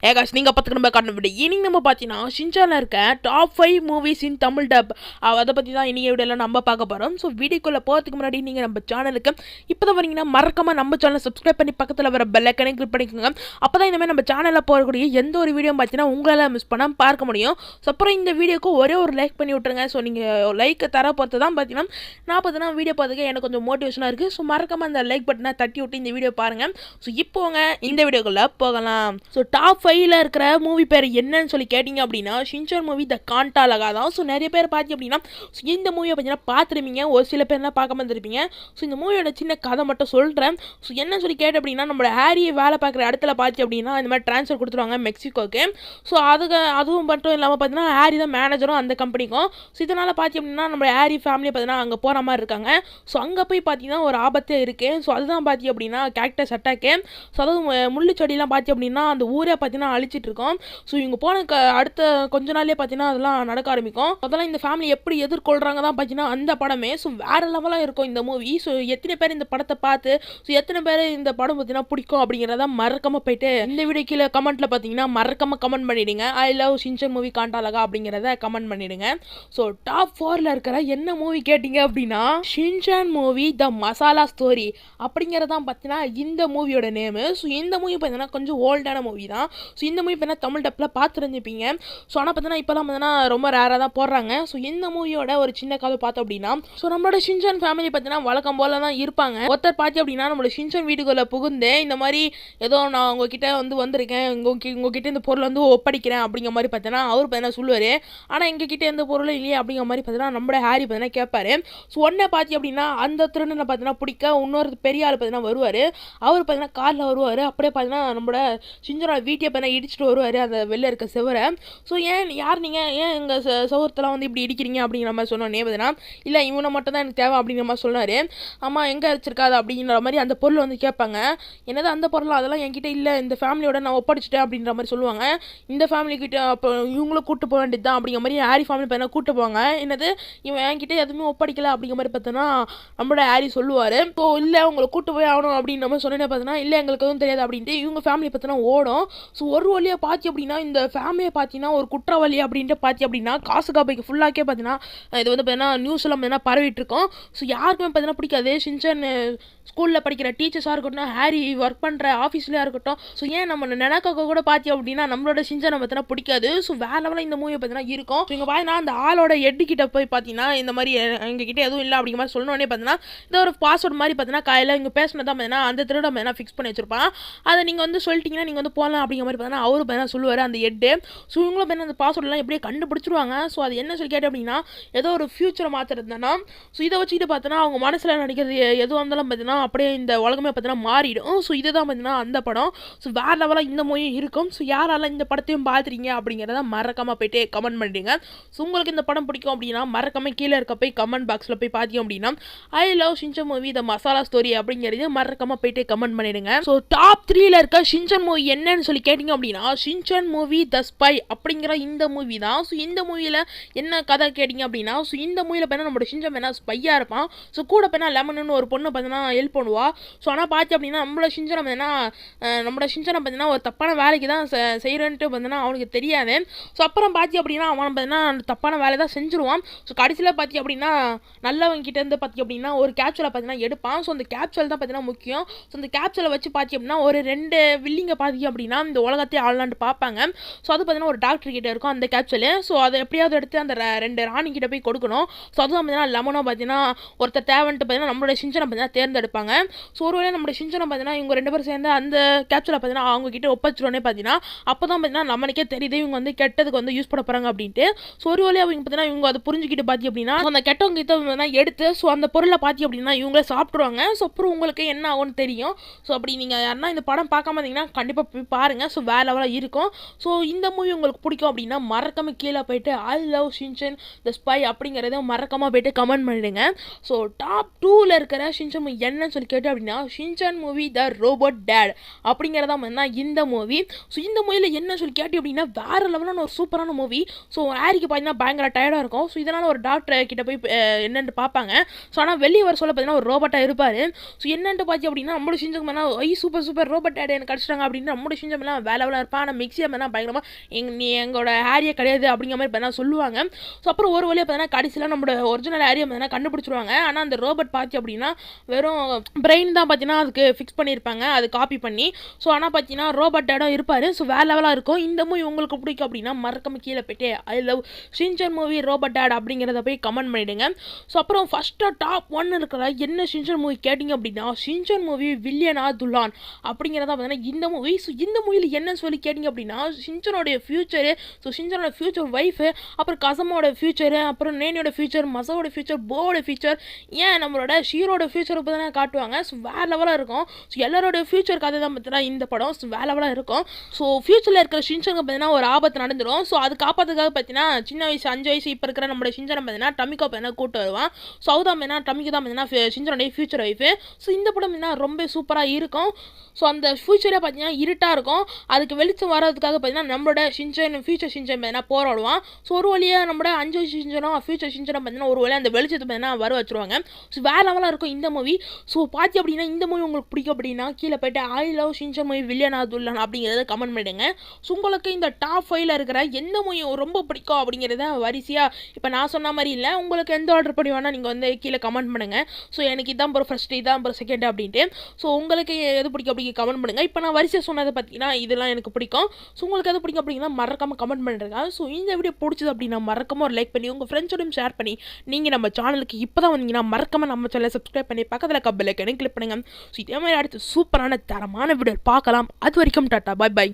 ஏகாஷ் நீங்கள் பார்த்துக்க நம்ம காரணம் விட இன்னைக்கு நம்ம பார்த்தீங்கன்னா ஷின்சானில் இருக்க top 5 movies in Tamil dub அதை பற்றி தான் இன்னைக்கு வீடியோவில் நம்ம பார்க்க போகிறோம். ஸோ வீடியோக்குள்ளே போகிறதுக்கு முன்னாடி நீங்கள் நம்ம சேனலுக்கு இப்போ தான் வரீங்கன்னா மறக்காம நம்ம சேனலை சப்ஸ்கிரைப் பண்ணி பக்கத்தில் வர பெல் ஐக்கனை கிளிக் பண்ணிக்கோங்க. அப்போ தான் இந்தமாதிரி நம்ம சேனலில் போகக்கூடிய எந்த ஒரு வீடியோ பார்த்தீங்கன்னா உங்களால் மிஸ் பண்ணாமல் பார்க்க முடியும். ஸோ அப்புறம் இந்த வீடியோக்கு ஒரே ஒரு லைக் பண்ணி விட்டுருங்க. ஸோ நீங்கள் லைக்கை தர பொறுத்து தான் பார்த்தீங்கன்னா நான் பார்த்தீங்கன்னா வீடியோ பார்த்துக்க எனக்கு கொஞ்சம் மோட்டிவேஷனாக இருக்குது. ஸோ மறக்காம அந்த லைக் பட்டனை தட்டி விட்டு இந்த வீடியோ பாருங்கள். ஸோ இப்போங்க இந்த வீடியோக்குள்ளே போகலாம். ஸோ டாப் 5ல் இருக்கிற மூவி பேர் என்னன்னு சொல்லி கேட்டிங்க அப்படின்னா ஷின்சான் மூவி த காண்டா லகா தான். ஸோ நிறைய பேர் பார்த்தி அப்படின்னா இந்த மூவியை பார்த்தீங்கன்னா பார்த்துருப்பீங்க, ஒரு சில பேர்லாம் பார்க்க வந்துருப்பீங்க. ஸோ இந்த மூவியோட சின்ன கதை மட்டும் சொல்கிறேன். ஸோ என்ன சொல்லி கேட்ட அப்படின்னா நம்மளோட ஹாரி வேலை பார்க்குற இடத்துல பார்த்தி அப்படின்னா இந்த மாதிரி ட்ரான்ஸ்ஃபர் கொடுத்துருவாங்க மெக்சிகோக்கு. ஸோ அதுவும் மட்டும் இல்லாமல் பார்த்தீங்கன்னா ஹாரி தான் மேனேஜரும் அந்த கம்பெனிக்கும். ஸோ இதனால் பார்த்தி அப்படின்னா நம்ம ஹாரி ஃபேமிலி பார்த்தீங்கன்னா அங்கே போகிற மாதிரி இருக்காங்க. ஸோ அங்கே போய் பார்த்தீங்கன்னா ஒரு ஆபத்தே இருக்குது. ஸோ அதுதான் பார்த்தி அப்படின்னா கேரக்டர்ஸ் அட்டாக்கு. ஸோ அதுவும் முள்ளு செடியெலாம் பார்த்தி அப்படின்னா அந்த ஊரே பார்த்தீங்கன்னா அழிச்சிட்டு இருக்கோம். ஸோ இவங்க போன அடுத்த கொஞ்ச நாள்லேயே பார்த்தீங்கன்னா அதெல்லாம் நடக்க ஆரம்பிக்கும். அதெல்லாம் இந்த ஃபேமிலி எப்படி எதிர்கொள்கிறாங்க தான் பார்த்தீங்கன்னா அந்த படமே. ஸோ வேறு லெவலாக இருக்கும் இந்த மூவி. ஸோ எத்தனை பேர் இந்த படத்தை பார்த்து ஸோ எத்தனை பேர் இந்த படம் பார்த்தீங்கன்னா பிடிக்கும் அப்படிங்கிறத மறக்காமல் போயிட்டு இந்த வீடியோ கீழே கமெண்ட்டில் பார்த்தீங்கன்னா மறக்காமல் கமெண்ட் பண்ணிவிடுங்க. ஐ லவ் ஷின்சான் மூவி காண்டா லகா அப்படிங்கிறத கமெண்ட் பண்ணிவிடுங்க. ஸோ டாப் 4ல் இருக்கிற என்ன மூவி கேட்டிங்க அப்படின்னா Shinchan movie the masala story அப்படிங்கிறதான் பார்த்தீங்கன்னா இந்த மூவியோட நேமு. ஸோ இந்த மூவி பார்த்தீங்கன்னா கொஞ்சம் ஓல்டான மூவி தான். ஸோ இந்த மூவி பார்த்தீங்கன்னா தமிழ் டப்பில் பார்த்துருந்துப்பீங்க. ஸோ ஆனால் பார்த்தீங்கன்னா இப்போலாம் பார்த்தீங்கன்னா ரொம்ப ரேராக தான் போடுறாங்க. ஸோ இந்த மூவியோட ஒரு சின்ன கதை பார்த்தோம் அப்படின்னா ஸோ நம்மளோட ஷின்சான் ஃபேமிலி பார்த்தீங்கன்னா வழக்கம் போல தான் இருப்பாங்க. ஒருத்தர் பார்த்தி அப்படின்னா நம்மளோட ஷின்சான் வீட்டுக்குள்ளே புகுந்து இந்த மாதிரி ஏதோ நான் உங்ககிட்ட வந்திருக்கேன், உங்ககிட்ட இந்த பொருள் ஒப்படைக்கிறேன் அப்படிங்கிற மாதிரி பார்த்தீங்கன்னா அவர் பார்த்தீங்கன்னா சொல்லுவார். ஆனால் எங்ககிட்ட எந்த பொருளும் இல்லையே அப்படிங்கிற மாதிரி பார்த்தீங்கன்னா நம்மளோட ஹாரி பார்த்தீங்கன்னா கேட்பாரு. ஸோ உடனே பார்த்தி அப்படின்னா அந்த திருடனை பார்த்தீங்கன்னா பிடிக்க இன்னொரு பெரிய ஆள் பார்த்தீங்கன்னா வருவார். அவர் பார்த்தீங்கன்னா காரில் வருவார். அப்படியே பார்த்தீங்கன்னா நம்மளோட ஷின்சானோட வீட்டை பார்த்தீங்கன்னா இடிச்சிட்டு வருவார் அந்த வெளில இருக்க செவரை. ஸோ யார் நீங்கள் ஏன் எங்கள் சவுரத்தெல்லாம் இப்படி இடிக்கிறீங்க அப்படிங்கிற மாதிரி சொன்னோன்னே பார்த்தீங்கன்னா இல்லை இவனை மட்டும் தான் எனக்கு தேவை அப்படிங்கிற மாதிரி சொன்னார். ஆமாம் எங்கே வச்சிருக்காது அப்படிங்கிற மாதிரி அந்த பொருள் கேட்பாங்க. என்னது அந்த பொருள் அதெல்லாம் என்கிட்ட இல்லை, இந்த ஃபேமிலியோட நான் ஒப்படைச்சிட்டேன் அப்படின்ற மாதிரி சொல்லுவாங்க. இந்த ஃபேமிலிக்கிட்ட அப்போ இவங்களும் கூப்பிட்டு போக வேண்டியது தான் அப்படிங்கிற மாதிரி ஹாரி ஃபேமிலி பார்த்தீங்கன்னா கூப்பிட்டு போவாங்க. என்னது இவன் என்கிட்ட எதுவுமே ஒப்படைக்கல அப்படிங்கிற மாதிரி பார்த்தோன்னா நம்மளோட ஹாரி சொல்லுவார். ஸோ இல்லை உங்களை கூப்பிட்டு போய் ஆகணும் அப்படின்ற மாதிரி சொன்னேன் பார்த்தீங்கன்னா இல்லை எங்களுக்கு எதுவும் தெரியாது அப்படின்ட்டு இவங்க ஃபேமிலி பார்த்தீங்கன்னா ஓடும். ஸோ ஒரு வழியாக பார்த்தி அப்படின்னா இந்த ஃபேமிலியை பார்த்தீங்கன்னா ஒரு குற்றவாளி அப்படின்ட்டு பார்த்தி அப்படின்னா காசு காப்பைக்கு ஃபுல்லாக்கே பார்த்தீங்கன்னா இது பார்த்தீங்கன்னா நியூஸ்லாம் பார்த்தீங்கன்னா பரவிட்டு இருக்கோம். ஸோ யாருக்குமே பார்த்தீங்கன்னா பிடிக்காது. ஷின்சான் ஸ்கூலில் படிக்கிற டீச்சர்ஸாக இருக்கட்டும், ஹாரி ஒர்க் பண்ணுற ஆஃபீஸ்லேயே இருக்கட்டும், ஸோ ஏன் நம்ம நினைக்க கூட பார்த்தி அப்படின்னா நம்மளோட ஷின்சானை பார்த்தீங்கன்னா பிடிக்காது. ஸோ வேற லெவலில் இந்த மூவி பார்த்தீங்கன்னா இருக்கும். ஸோ இங்கே பார்த்தீங்கன்னா அந்த ஆளோட ஹெட்டுக்கிட்ட போய் பார்த்தீங்கன்னா இந்த மாதிரி எங்ககிட்ட எதுவும் இல்லை அப்படிங்கிற மாதிரி சொல்லணுன்னே பார்த்தீங்கன்னா இந்த ஒரு பாஸ்வேர்டு மாதிரி பார்த்தீங்கன்னா காலையில் இங்கே பேசினதான் பார்த்தீங்கன்னா அந்த திருட பார்த்தீங்கன்னா ஃபிக்ஸ் பண்ணி வச்சிருப்பான். அதை நீங்கள் சொல்லிட்டீங்கன்னா நீங்கள் போகலாம் அப்படிங்கிற மாதிரி பார்த்தீங்கன்னா அவரு பார்த்தீங்கன்னா சொல்லுவார் அந்த ஹெட்டு. ஸோ இவங்களும் பார்த்தீங்கன்னா அந்த பாஸ்வேர்டெலாம் எப்படியே கண்டுபிடிச்சிருவாங்க. ஸோ அது என்ன சொல்லி கேட்டேன் அப்படின்னா ஏதோ ஒரு ஃபியூச்சரை மாற்றுறதுனா ஸோ இதை வச்சுக்கிட்டு பார்த்தோன்னா அவங்க மனசில் நினைக்கிறது எதுவும் இருந்தாலும் பார்த்தீங்கன்னா அப்படியே இந்த உலகமே பார்த்தீங்கன்னா மாறிடும். ஸோ இதை தான் பார்த்தீங்கன்னா அந்த படம். ஸோ வேறு லெவலாக இந்த மூவி இருக்கும். ஸோ யாரால இந்த படத்தையும் பார்த்துறீங்க அப்படிங்கிறத மறக்காமல் போய்ட்டு கமெண்ட் பண்ணிடுங்க. ஸோ உங்களுக்கு இந்த படம் பிடிக்கும் அப்படின்னா மறக்காமல் கீழே இருக்க போய் கமெண்ட் பாக்ஸில் போய் பார்த்தீங்க அப்படின்னா I love Shinchan movie the masala story அப்படிங்கிறது மறக்காமல் போய்ட்டு கமெண்ட் பண்ணிடுங்க. ஸோ டாப் 3ல் இருக்க ஷின்சான் மூவி என்னன்னு சொல்லி கேட்டிங்க அப்படின்னா ஷின்சான் மூவி த ஸ்பை அப்படிங்கிற இந்த மூவி தான். ஸோ இந்த மூவியில் என்ன கதை கேட்டிங்க அப்படின்னா ஸோ இந்த மூவியில் பார்த்தீங்கன்னா நம்மளோட ஷின்சான் வேணா ஸ்பையாக இருப்பான். ஸோ கூட பார்த்தீங்கன்னா லெமன்னு ஒரு பொண்ணு பார்த்தீங்கன்னா ஹெல்ப் பண்ணுவா. ஸோ ஆனால் பார்த்து அப்படின்னா நம்மளோட ஷின்சானை பார்த்தீங்கன்னா ஒரு தப்பான வேலைக்கு தான் செய்கிறேன்ட்டு பார்த்தீங்கன்னா அவனுக்கு தெரியாது. ஸோ அப்புறம் பார்த்தி அப்படின்னா அவன் பார்த்தீங்கன்னா தப்பான வேலை தான் செஞ்சுருவான். ஸோ கடைசியில் பார்த்தி அப்படின்னா நல்லவங்க கிட்டேருந்து பார்த்தி அப்படின்னா ஒரு கேப்சூலை பார்த்தீங்கன்னா எடுப்பான். ஸோ அந்த கேப்சூல் தான் பார்த்தீங்கன்னா முக்கியம். ஸோ அந்த கேப்சூலை வச்சு பார்த்தி அப்படின்னா ஒரு 2 வில்லிங்க பார்த்தி அப்படின்னா இந்த உலகத்தை ஆளலான்ட்டு பார்ப்பாங்க. ஸோ அது பார்த்தீங்கன்னா ஒரு டாக்டர் கிட்ட இருக்கும் அந்த கேப்சூலு. ஸோ அதை எப்படியாவது எடுத்து அந்த 2 ராணி கிட்ட போய் கொடுக்கணும். ஸோ அதுவும் பார்த்தீங்கன்னா லெமனோ பார்த்தீங்கன்னா ஒருத்தர் தேவைன்ட்டு பார்த்தீங்கன்னா நம்மளோட ஷின்சானை பார்த்தீங்கன்னா தேர்ந்தெடுப்பாங்க. ஸோ ஒருவேளை நம்மளோட ஷின்சானை பார்த்தீங்கன்னா இவங்க 2 பேரும் சேர்ந்து அந்த கேப்சூலை பார்த்தீங்கன்னா அவங்க கிட்ட ஒப்பச்சிட்டோன்னே பார்த்தீங்கன்னா அப்போ தான் பார்த்தீங்கன்னா நம்மளுக்கே தெரியுது இவங்க கெட்டதுக்கு யூஸ் பண்ண போகிறாங்க அப்படின்ட்டு. ஸோ ஒரு வழியாக அவங்க பார்த்தீங்கன்னா இவங்க அதை புரிஞ்சுக்கிட்டு பார்த்தி அப்படின்னா அந்த கெட்டவங்க கிட்ட எடுத்து ஸோ அந்த பொருளை பார்த்தி அப்படின்னா இவங்களே சாப்பிட்ருவாங்க. ஸோ அப்புறம் உங்களுக்கு என்ன ஆகும்னு தெரியும். ஸோ அப்படி நீங்கள் யாருன்னா இந்த படம் பார்க்காம இருந்தீங்கன்னா கண்டிப்பாக போய் பாருங்கள். ஸோ வேறு லெவலாக இருக்கும். ஸோ இந்த மூவி உங்களுக்கு பிடிக்கும் அப்படின்னா மறக்காமல் கீழே போயிட்டு I love Shinchan the spy அப்படிங்கிறத மறக்காமல் போயிட்டு கமெண்ட் பண்ணிடுங்க. ஸோ டாப் 2ல் இருக்கிற ஷின்சான் மூவி என்னன்னு சொல்லி கேட்டு அப்படின்னா Shinchan movie the robot date அப்படிங்கிறதா பார்த்தீங்கன்னா இந்த மூவி. ஸோ இந்த மூவியில் என்ன சொல்லி கேட்டு அப்படின்னா வேறு லெவலான ஒரு சூப்பரான மூவி. ஸோ ஹாரிக்கு பார்த்தீங்கன்னா பயங்கர டயர்டாக இருக்கும். ஸோ இதனால் ஒரு டாக்டர் கிட்ட போய் என்னென்னு பார்ப்பாங்க. ஸோ ஆனால் வெளியே வர சொல்ல பார்த்தீங்கன்னா ஒரு ரோபோட்டாக இருப்பார். ஸோ என்னென்ட்டு பார்த்தி அப்படின்னா நம்மளோட ஷின்சான் சூப்பர் ரோபோட் டேட் எனக்கு கிடச்சிட்டாங்க அப்படின்னு நம்மளோட ஷின்சான் வேற லெவலாக இருப்பான். ஆனால் மிக்ஸியை பார்த்தீங்கன்னா பயங்கரமாக நீ எங்களோட ஹேரியை கிடையாது அப்படிங்கிற மாதிரி பார்த்தீங்கன்னா சொல்லுவாங்க. ஸோ அப்புறம் ஒரு வழியாக பார்த்தீங்கன்னா கடைசியில் நம்மளோட ஒரிஜினல் ஹேரியை பார்த்தீங்கன்னா கண்டுபிடிச்சிருவாங்க. ஆனால் அந்த ரோபோட் பார்த்தி அப்படின்னா வெறும் பிரெயின் தான் பார்த்தீங்கன்னா அதுக்கு ஃபிக்ஸ் பண்ணியிருப்பாங்க, அது காப்பி பண்ணி. ஸோ ஆனால் பார்த்தீங்கன்னா ரோபோட் இடம் இருப்பார். ஸோ வேற லெவலாக இருக்கும். இந்த மூவி உங்களுக்கு பிடிக்கும் அப்படின்னா மறக்காம கீழே போய்ட்டு I love Shinchan movie robot date அப்படிங்கிறத போய் கமெண்ட் பண்ணிவிடுங்க. ஸோ அப்புறம் ஃபஸ்ட்டாக டாப் 1 இருக்கிற என்ன ஷின்சான் மூவி கேட்டிங்க அப்படின்னா ஷின்சான் மூவி வில்லியனா துலான் அப்படிங்கிறத பார்த்தீங்கன்னா இந்த மூவி. ஸோ இந்த மூவியில் என்ன சொல்லி கேட்டிங்க அப்படின்னா ஷின்சானோடைய ஃபியூச்சரு, ஸோ ஷின்சானோட ஃபியூச்சர் ஒய்ஃபு, அப்புறம் கசமோட ஃபியூச்சரு, அப்புறம் நேனியோட ஃபியூச்சர், மசோட ஃபியூச்சர், போவோட ஃபியூச்சர், ஏன் நம்மளோட ஷீரோட ஃபியூச்சர் இப்போ தானே காட்டுவாங்க. ஸோ வேறு லெவலாக இருக்கும். ஸோ எல்லாரோட ஃபியூச்சர் கதை தான் பார்த்தீங்கன்னா இந்த படம். ஸோ வேறு லெவலாக இருக்கும். ஸோ ஃபியூச்சரில் இருக்கிற ஷின்சானுக்கு பார்த்தீங்கன்னா ஒரு ஆபத்து நடந்துடும். ஸோ அது காப்பாற்றுக்காக பார்த்தீங்கன்னா சின்ன வயசு 5 வயசு இப்போ இருக்கிற நம்மளோட ஷின்சானை பார்த்தீங்கன்னா டமிக்கோ பார்த்தீங்கன்னா கூட்டு வருவான். ஸோ அவதான் பார்த்தீங்கன்னா டமிக்கோ தான் பார்த்தீங்கன்னா ஷின்சானுடைய ஃபியூச்சர் ஒய்ஃபு. ஸோ இந்த படம் பார்த்தீங்கன்னா ரொம்ப சூப்பராக இருக்கும். ஸோ அந்த ஃபியூச்சரே பார்த்தீங்கன்னா இருட்டாக இருக்கும். அதுக்கு வெளிச்சம் வர்றதுக்காக பார்த்தீங்கன்னா நம்மளோட ஷின்சான் ஃபியூச்சர் ஷின்சான் பார்த்தீங்கன்னா போராடுவான். ஸோ ஒரு வழியாக நம்மளோட 5 வயசு ஷின்சானும் ஃபியூச்சர் ஷின்சானை பார்த்தீங்கன்னா ஒரு வழியாக அந்த வெளிச்சத்தை பார்த்தீங்கன்னா வர வச்சுருவாங்க. ஸோ வேறு லெவலாக இருக்கும் இந்த மூவி. ஸோ பார்த்தி அப்படின்னா இந்த மூவி உங்களுக்கு பிடிக்கும் அப்படின்னா கீழே போய்ட்டு ஐ லவ் ஷின்சான் மூவி வில்லியனா துலான் அப்படிங்கிறத கமெண்ட் பண்ணிடுங்க. ஸோ உங்களுக்கு இந்த டாப் 5ல் இருக்கிற எந்த மூவி ரொம்ப பிடிக்கும் அப்படிங்கிறத வரிசையாக இப்போ நான் சொன்ன மாதிரி இல்லை, உங்களுக்கு எந்த ஆர்டர் பண்ணி வேணால் நீங்கள் வந்து கீழே கமெண்ட் பண்ணுங்கள். ஸோ எனக்கு இதான் ப்ரோ ஃபஸ்ட்டு, இதான் ப்ரோ செகண்ட் அப்படின்ட்டு. ஸோ உங்களுக்கு எது பிடிக்கும் அப்படி கமெண்ட் பண்ணுங்கள். இப்போ நான் வரிசையாக சொன்னதை பார்த்தீங்கன்னா இதெல்லாம் எனக்கு பிடிக்கும். ஸோ உங்களுக்கு எது பிடிக்கும் அப்படின்னா மறக்காமல் கமெண்ட் பண்ணுறேங்க. ஸோ இந்த வீடியோ பிடிச்சது அப்படின்னா மறக்காம ஒரு லைக் பண்ணி உங்கள் ஃப்ரெண்ட்ஸோடையும் ஷேர் பண்ணி நீங்கள் நம்ம சேனலுக்கு இப்போ தான் வந்தீங்கன்னா மறக்காமல் நம்ம சேனலை சப்ஸ்கிரைப் பண்ணி பக்கத்தில் பெல் ஐகானை கிளிக் பண்ணுங்கள். ஸோ இதே மாதிரி அடுத்து சூப்பரான தரமான வீடியோ பார்க்கலாம். அது வரைக்கும் டாட்டா, பாய் பாய்.